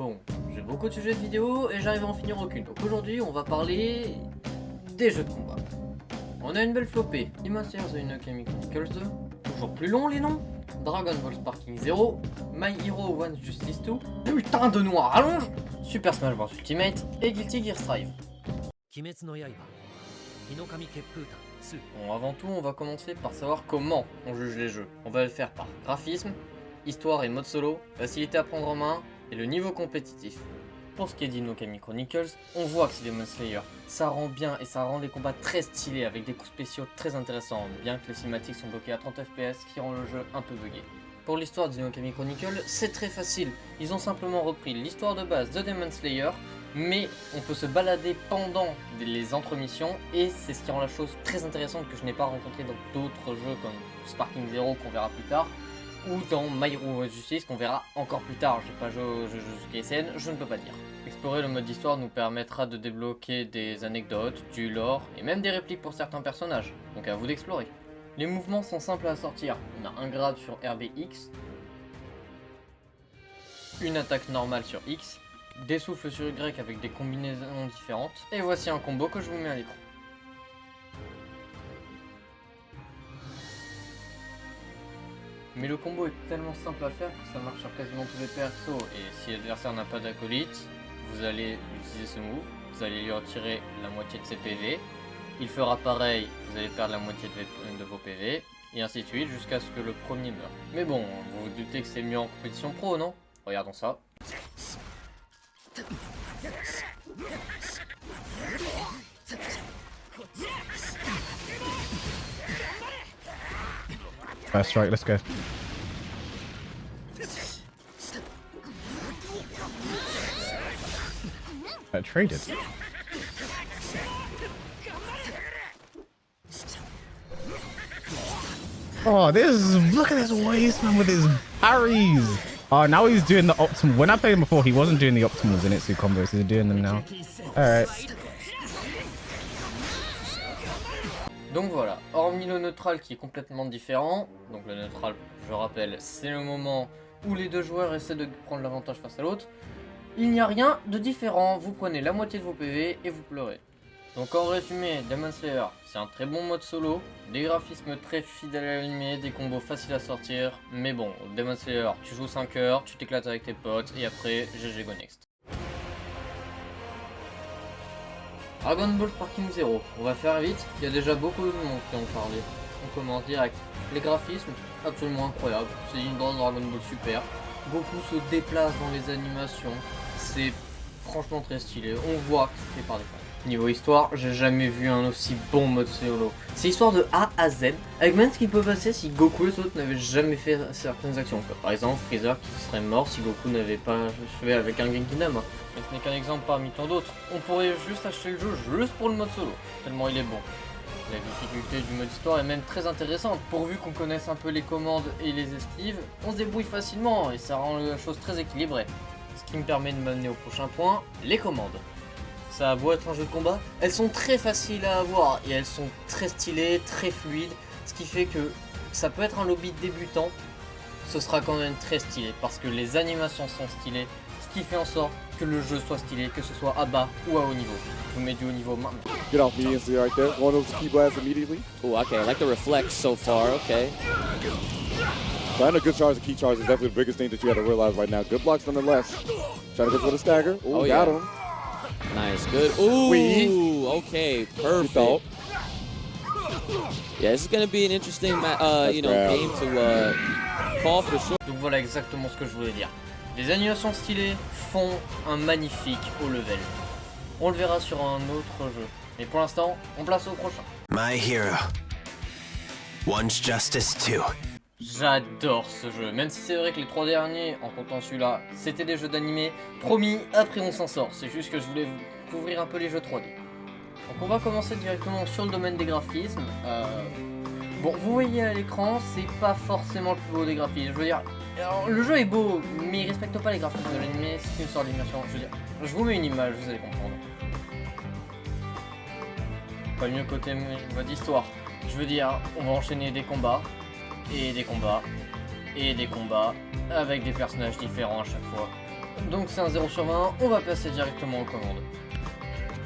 Bon, j'ai beaucoup de sujets de vidéo et j'arrive à en finir aucune. Donc aujourd'hui, on va parler des jeux de combat. On a une belle flopée. Demon Slayer The Inokami Chronicles 2. Toujours plus long les noms. Dragon Ball Sparking 0. My Hero One Justice 2. Putain de noir allonge. Super Smash Bros Ultimate et Guilty Gear Strive. Bon, avant tout, on va commencer par savoir comment on juge les jeux. On va le faire par graphisme, histoire et mode solo, facilité à prendre en main et le niveau compétitif. Pour ce qui est d'Inokami Chronicles, on voit que c'est Demon Slayer. Ça rend bien et ça rend les combats très stylés avec des coups spéciaux très intéressants, bien que les cinématiques sont bloquées à 30 fps, ce qui rend le jeu un peu buggé. Pour l'histoire d'Inokami Chronicles, c'est très facile. Ils ont simplement repris l'histoire de base de Demon Slayer, mais on peut se balader pendant les entremissions et c'est ce qui rend la chose très intéressante que je n'ai pas rencontré dans d'autres jeux comme Sparking Zero qu'on verra plus tard ou dans My Hero Justice qu'on verra encore plus tard. J'ai pas joué au jeu jusqu'à SN, je ne peux pas dire. Explorer le mode histoire nous permettra de débloquer des anecdotes, du lore et même des répliques pour certains personnages, donc à vous d'explorer. Les mouvements sont simples à sortir, on a un grab sur RBX, une attaque normale sur X, des souffles sur Y avec des combinaisons différentes, et voici un combo que je vous mets à l'écran. Mais le combo est tellement simple à faire que ça marche sur quasiment tous les persos, et si l'adversaire n'a pas d'acolyte, vous allez utiliser ce move, vous allez lui retirer la moitié de ses PV, il fera pareil, vous allez perdre la moitié de vos PV, et ainsi de suite jusqu'à ce que le premier meure. Mais bon, vous vous doutez que c'est mieux en compétition pro, non? Regardons ça. First strike, let's go. Traded. Oh, look at this waste man with his parries. Oh, now he's doing the optimal. When I played him before, he wasn't doing the optimals in Itsu combos. He's doing them now. Alright. Donc voilà, hormis le neutral qui est complètement différent, donc le neutral, je rappelle, c'est le moment où les deux joueurs essaient de prendre l'avantage face à l'autre, il n'y a rien de différent, vous prenez la moitié de vos PV et vous pleurez. Donc en résumé, Demon Slayer, c'est un très bon mode solo, des graphismes très fidèles à l'animé, des combos faciles à sortir, mais bon, Demon Slayer, tu joues 5 heures, tu t'éclates avec tes potes, et après, GG go next. Dragon Ball Sparking 0, on va faire vite, il y a déjà beaucoup de monde qui ont parlé. On commence direct. Les graphismes, absolument incroyables, c'est une danse Dragon Ball super. Goku se déplace dans les animations, c'est franchement très stylé, on voit que c'est fait par des fans. Niveau histoire, j'ai jamais vu un aussi bon mode solo. C'est histoire de A à Z, avec même ce qui peut passer si Goku et les autres n'avaient jamais fait certaines actions. Comme par exemple Freezer qui serait mort si Goku n'avait pas fait avec un Genki Dama. Mais ce n'est qu'un exemple parmi tant d'autres. On pourrait juste acheter le jeu juste pour le mode solo, tellement il est bon. La difficulté du mode histoire est même très intéressante, pourvu qu'on connaisse un peu les commandes et les esquives, on se débrouille facilement et ça rend la chose très équilibrée. Ce qui me permet de m'amener au prochain point, les commandes. Ça a beau être un jeu de combat, elles sont très faciles à avoir et elles sont très stylées, très fluides, ce qui fait que ça peut être un lobby débutant, ce sera quand même très stylé parce que les animations sont stylées, ce qui fait en sorte que le jeu soit stylé, que ce soit à bas ou à haut niveau. Je vous mets du haut niveau maintenant. Get off me instantly right there. One of those key blasts immediately. Oh, okay. I like the reflex so far. Okay. Trying a good charge and key charge is definitely the biggest thing that you have to realize right now. Good blocks nonetheless. Trying to go for the stagger. Ooh, Oh, got yeah. him. Nice. Good. Ooh. Okay. Perfect. Yeah, this is gonna be an interesting, game to call for sure. Donc voilà exactement ce que je voulais dire. Les animations stylées font un magnifique haut level. On le verra sur un autre jeu. Mais pour l'instant, on place au prochain. My Hero. One's Justice 2. J'adore ce jeu, même si c'est vrai que les 3 derniers, en comptant celui-là, c'était des jeux d'animé. Promis, après on s'en sort, c'est juste que je voulais couvrir un peu les jeux 3D. Donc on va commencer directement sur le domaine des graphismes. Bon, vous voyez à l'écran, c'est pas forcément le plus beau des graphismes. Je veux dire, alors, le jeu est beau, mais il respecte pas les graphismes de l'animé, c'est une sorte d'immersion. Je veux dire, je vous mets une image, vous allez comprendre. Pas mieux côté mode histoire. Je veux dire, on va enchaîner des combats, et des combats, et des combats, avec des personnages différents à chaque fois. Donc c'est un 0 sur 20, on va passer directement aux commandes.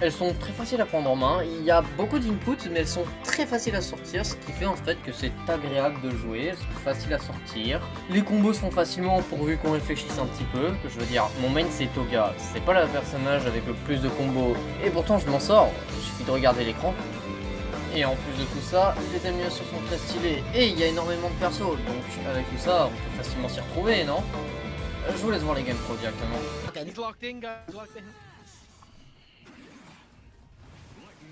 Elles sont très faciles à prendre en main, il y a beaucoup d'inputs mais elles sont très faciles à sortir, ce qui fait en fait que c'est agréable de jouer, c'est facile à sortir. Les combos se font facilement pourvu qu'on réfléchisse un petit peu, que je veux dire, mon main c'est Toga, c'est pas le personnage avec le plus de combos, et pourtant je m'en sors, il suffit de regarder l'écran. Et en plus de tout ça, les animations sont très stylées, et il y a énormément de persos, donc avec tout ça, on peut facilement s'y retrouver, non? Je vous laisse voir les game pro directement. He's locked in, guys. He's locked in.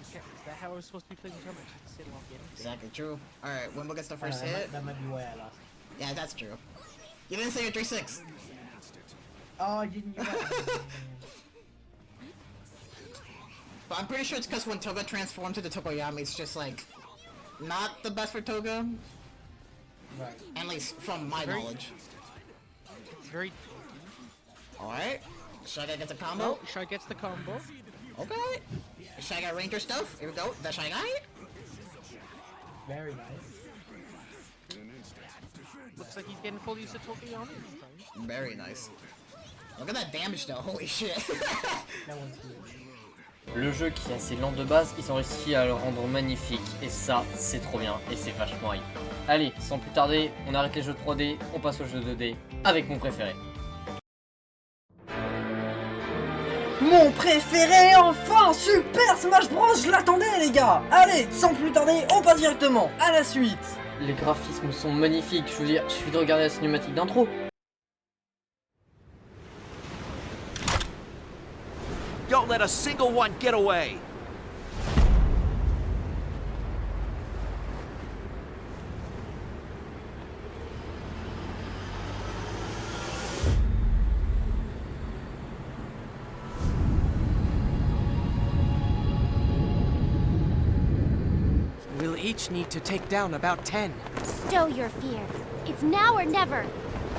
Is that how I was supposed to be playing Toga? Just sit locked in. Exactly, true. Alright, Wimble gets the first hit. That might be why I lost. Yeah, that's true. You didn't say your 3-6. Oh, I didn't use that. But I'm pretty sure it's because when Toga transformed to the Tokoyami, it's just like not the best for Toga, Right. at least from my knowledge. It's very. Alright, Shy Guy gets a combo. Oh, Shy gets the combo. Okay. Shy Guy Ranger stuff. Here we go. The Shy Guy. Very nice. Looks like he's getting full use of Tokiyami. Very nice. Look at that damage though. Holy shit. That one's good. Le jeu qui est assez lent de base, ils ont réussi à le rendre magnifique, et ça, c'est trop bien, et c'est vachement hype. Allez, sans plus tarder, on arrête les jeux 3D, on passe aux jeux 2D, avec mon préféré. Mon préféré, enfin! Super Smash Bros, je l'attendais les gars! Allez, sans plus tarder, on passe directement à la suite! Les graphismes sont magnifiques, je veux dire, il suffit de regarder la cinématique d'intro. Don't let a single one get away! We'll each need to take down about 10. Stow your fear. It's now or never.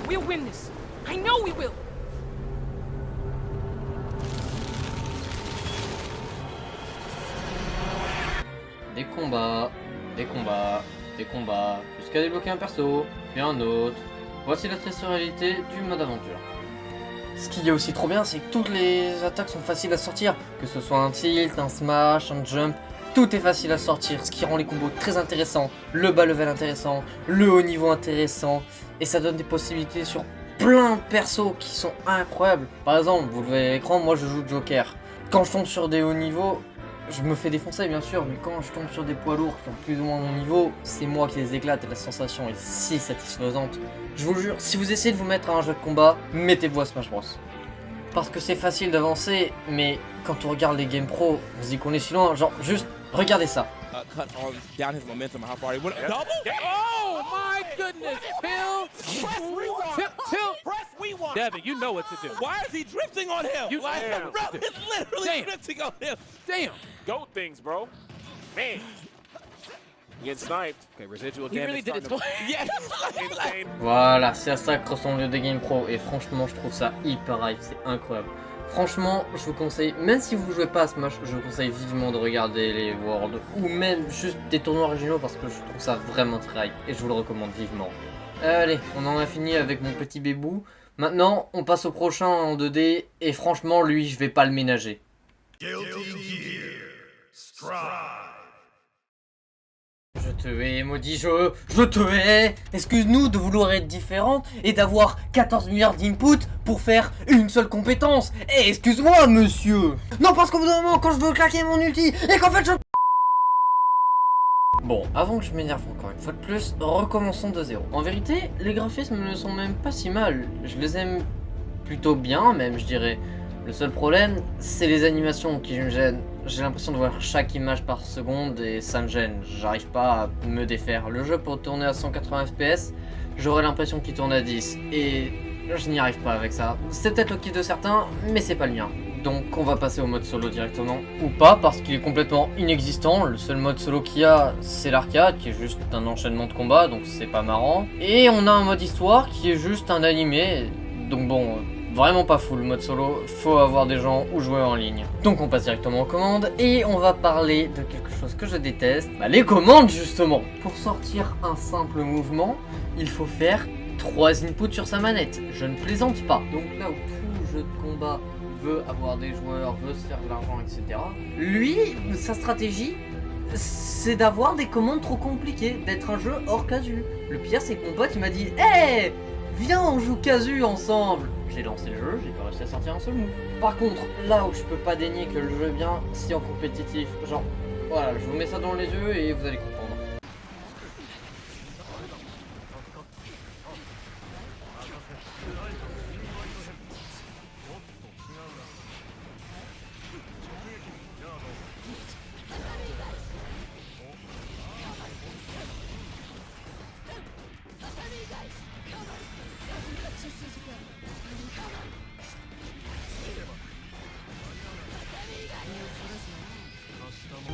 We'll win this. I know we will. Des combats, des combats, des combats, jusqu'à débloquer un perso, puis un autre. Voici la triste réalité du mode aventure. Ce qui est aussi trop bien, c'est que toutes les attaques sont faciles à sortir. Que ce soit un tilt, un smash, un jump, tout est facile à sortir, ce qui rend les combos très intéressants, le bas level intéressant, le haut niveau intéressant, et ça donne des possibilités sur plein de persos qui sont incroyables. Par exemple, vous le voyez à l'écran, moi je joue Joker. Quand je tombe sur des hauts niveaux, je me fais défoncer bien sûr, mais quand je tombe sur des poids lourds qui ont plus ou moins mon niveau, c'est moi qui les éclate et la sensation est si satisfaisante. Je vous le jure, si vous essayez de vous mettre à un jeu de combat, mettez-vous à Smash Bros. Parce que c'est facile d'avancer, mais quand on regarde les game pro, on se dit qu'on est si loin, genre juste, regardez ça. Down his momentum, how far he went. Double? Oh my goodness! Bill! Press rewind! Press rewind! Devin, you know what to do. Why is he drifting on him? You- Like, Damn. bro, he's literally Damn. drifting on him. Damn! Goat things, bro. Man. Get sniped. Okay, residual He damage. really did it starting twice. Yeah. Insane. Voilà, c'est à ça que ressemble des game pro, et franchement je trouve ça hyper hype, c'est incroyable. Franchement, je vous conseille, même si vous jouez pas à Smash, je vous conseille vivement de regarder les Worlds, ou même juste des tournois originaux, parce que je trouve ça vraiment très hype, et je vous le recommande vivement. Allez, on en a fini avec mon petit bébou. Maintenant, on passe au prochain en 2D, et franchement, lui, je vais pas le ménager. Je te hais, maudit jeu, je te hais. Excuse-nous de vouloir être différent et d'avoir 14 milliards d'inputs pour faire une seule compétence. Eh, excuse-moi, monsieur. Non, parce qu'au bout d'un moment, quand je veux claquer mon ulti et qu'en fait je... Bon, avant que je m'énerve encore une fois de plus, recommençons de zéro. En vérité, les graphismes ne sont même pas si mal. Je les aime plutôt bien, même, je dirais. Le seul problème, c'est les animations qui me gênent. J'ai l'impression de voir chaque image par seconde et ça me gêne. J'arrive pas à me défaire. Le jeu pour tourner à 180 fps, j'aurais l'impression qu'il tourne à 10. Et je n'y arrive pas avec ça. C'est peut-être le kiff de certains, mais c'est pas le mien. Donc on va passer au mode solo directement. Ou pas, parce qu'il est complètement inexistant. Le seul mode solo qu'il y a, c'est l'arcade, qui est juste un enchaînement de combats, donc c'est pas marrant. Et on a un mode histoire qui est juste un animé. Donc bon... Vraiment pas fou le mode solo, faut avoir des gens ou jouer en ligne. Donc on passe directement aux commandes et on va parler de quelque chose que je déteste, bah les commandes justement. Pour sortir un simple mouvement, il faut faire 3 inputs sur sa manette, je ne plaisante pas. Donc là où tout jeu de combat veut avoir des joueurs, veut se faire de l'argent, etc. Lui, sa stratégie, c'est d'avoir des commandes trop compliquées, d'être un jeu hors casu. Le pire, c'est que mon pote, il m'a dit « Hey, viens, on joue casu ensemble !» J'ai lancé le jeu, j'ai pas réussi à sortir un seul move. Par contre, là où je peux pas dénier que le jeu est bien, c'est en compétitif. Genre, voilà, je vous mets ça dans les yeux et vous allez comprendre.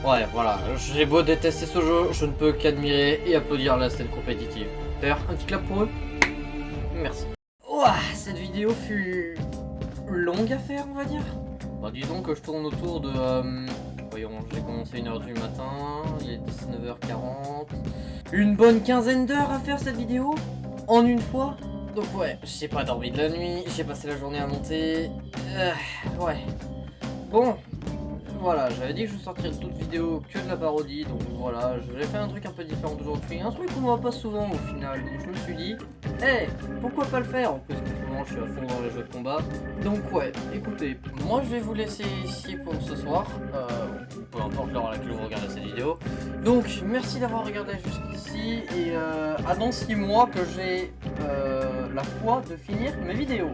Ouais, voilà, j'ai beau détester ce jeu, je ne peux qu'admirer et applaudir la scène compétitive. D'ailleurs, un petit clap pour eux. Merci. Ouah, cette vidéo fut longue à faire, on va dire. Bah, disons que je tourne autour de... voyons, j'ai commencé 1h du matin, il est 19h40. Une bonne quinzaine d'heures à faire cette vidéo, en une fois. Donc ouais, j'ai pas dormi de la nuit, j'ai passé la journée à monter. Ouais. Bon. Voilà, j'avais dit que je sortirais toute vidéo que de la parodie, donc voilà, j'ai fait un truc un peu différent d'aujourd'hui, un truc qu'on voit pas souvent au final, donc je me suis dit, hey, pourquoi pas le faire? En plus, en ce moment, je suis à fond dans les jeux de combat. Donc ouais, écoutez, moi je vais vous laisser ici pour ce soir, peu importe l'heure à laquelle vous regardez cette vidéo. Donc, merci d'avoir regardé jusqu'ici, et à dans 6 mois que j'ai la foi de finir mes vidéos.